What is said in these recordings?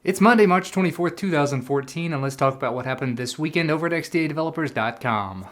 It's Monday, March 24th, 2014, and let's talk about what happened this weekend over at XDADevelopers.com.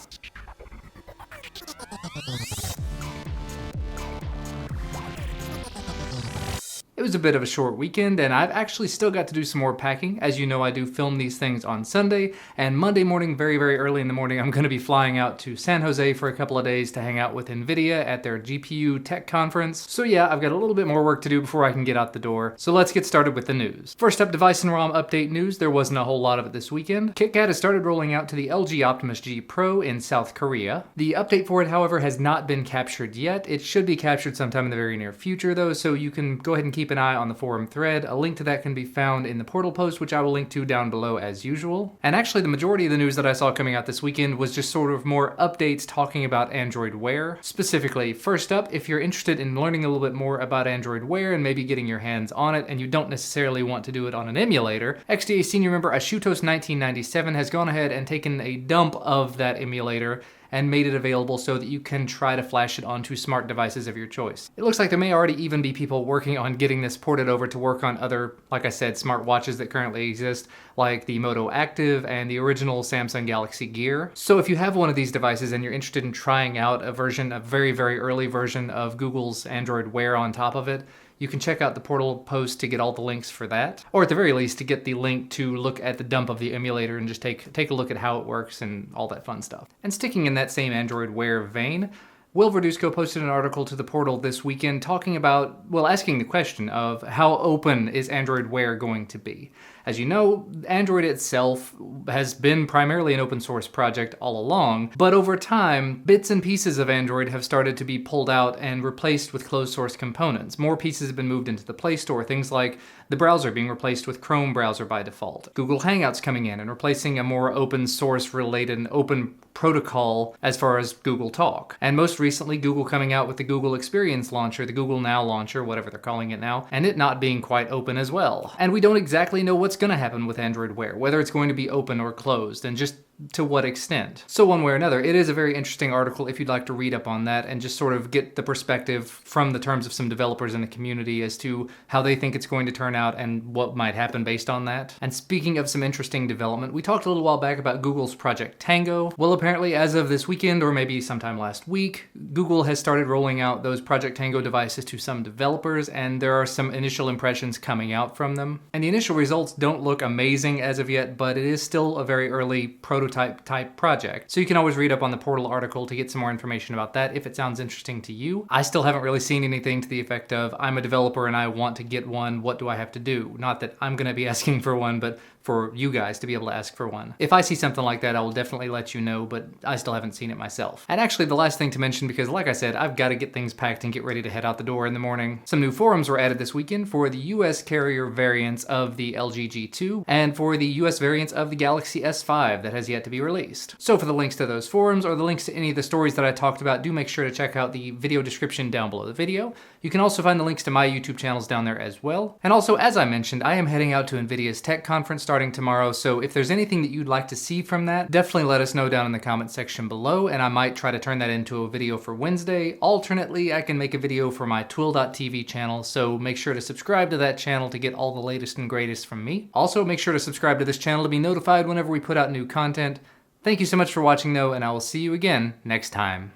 It was a bit of a short weekend, and I've actually still got to do some more packing. As you know, I do film these things on Sunday, and Monday morning, very, very early in the morning, I'm going to be flying out to San Jose for a couple of days to hang out with NVIDIA at their GPU tech conference. So yeah, I've got a little bit more work to do before I can get out the door. So let's get started with the news. First up, device and ROM update news. There wasn't a whole lot of it this weekend. KitKat has started rolling out to the LG Optimus G Pro in South Korea. The update for it, however, has not been captured yet. It should be captured sometime in the very near future, though, so you can go ahead and keep an eye on the forum thread. A link to that can be found in the portal post, which I will link to down below as usual. And actually, the majority of the news that I saw coming out this weekend was just sort of more updates talking about Android Wear. Specifically, first up, if you're interested in learning a little bit more about Android Wear and maybe getting your hands on it, and you don't necessarily want to do it on an emulator, XDA senior member Ashutos1997 has gone ahead and taken a dump of that emulator and made it available so that you can try to flash it onto smart devices of your choice. It looks like there may already even be people working on getting this ported over to work on other, like I said, smart watches that currently exist, like the Moto Active and the original Samsung Galaxy Gear. So if you have one of these devices and you're interested in trying out a very, very early version of Google's Android Wear on top of it, you can check out the portal post to get all the links for that, or at the very least to get the link to look at the dump of the emulator and just take a look at how it works and all that fun stuff. And sticking in that same Android Wear vein, Will Verduzco posted an article to the portal this weekend talking about, well, asking the question of how open is Android Wear going to be? As you know, Android itself has been primarily an open source project all along, but over time, bits and pieces of Android have started to be pulled out and replaced with closed source components. More pieces have been moved into the Play Store, things like the browser being replaced with Chrome browser by default, Google Hangouts coming in and replacing a more open source related and open protocol as far as Google Talk. And most recently, Google coming out with the Google Experience Launcher, the Google Now Launcher, whatever they're calling it now, and it not being quite open as well. And we don't exactly know what's going to happen with Android Wear, whether it's going to be open or closed, and just to what extent. So one way or another, it is a very interesting article if you'd like to read up on that and just sort of get the perspective from the terms of some developers in the community as to how they think it's going to turn out and what might happen based on that. And speaking of some interesting development, we talked a little while back about Google's Project Tango. Well, apparently as of this weekend, or maybe sometime last week, Google has started rolling out those Project Tango devices to some developers, and there are some initial impressions coming out from them. And the initial results don't look amazing as of yet, but it is still a very early prototype type project. So you can always read up on the portal article to get some more information about that if it sounds interesting to you. I still haven't really seen anything to the effect of, I'm a developer and I want to get one, what do I have to do? Not that I'm going to be asking for one, but for you guys to be able to ask for one. If I see something like that, I will definitely let you know, but I still haven't seen it myself. And actually, the last thing to mention, because like I said, I've got to get things packed and get ready to head out the door in the morning. Some new forums were added this weekend for the US carrier variants of the LG G2 and for the US variants of the Galaxy S5 that has yet to be released. So for the links to those forums or the links to any of the stories that I talked about, do make sure to check out the video description down below the video. You can also find the links to my YouTube channels down there as well. And also, as I mentioned, I am heading out to NVIDIA's tech conference starting tomorrow, so if there's anything that you'd like to see from that, definitely let us know down in the comment section below, and I might try to turn that into a video for Wednesday. Alternately, I can make a video for my Twill.tv channel, so make sure to subscribe to that channel to get all the latest and greatest from me. Also, make sure to subscribe to this channel to be notified whenever we put out new content. Thank you so much for watching though, and I will see you again next time.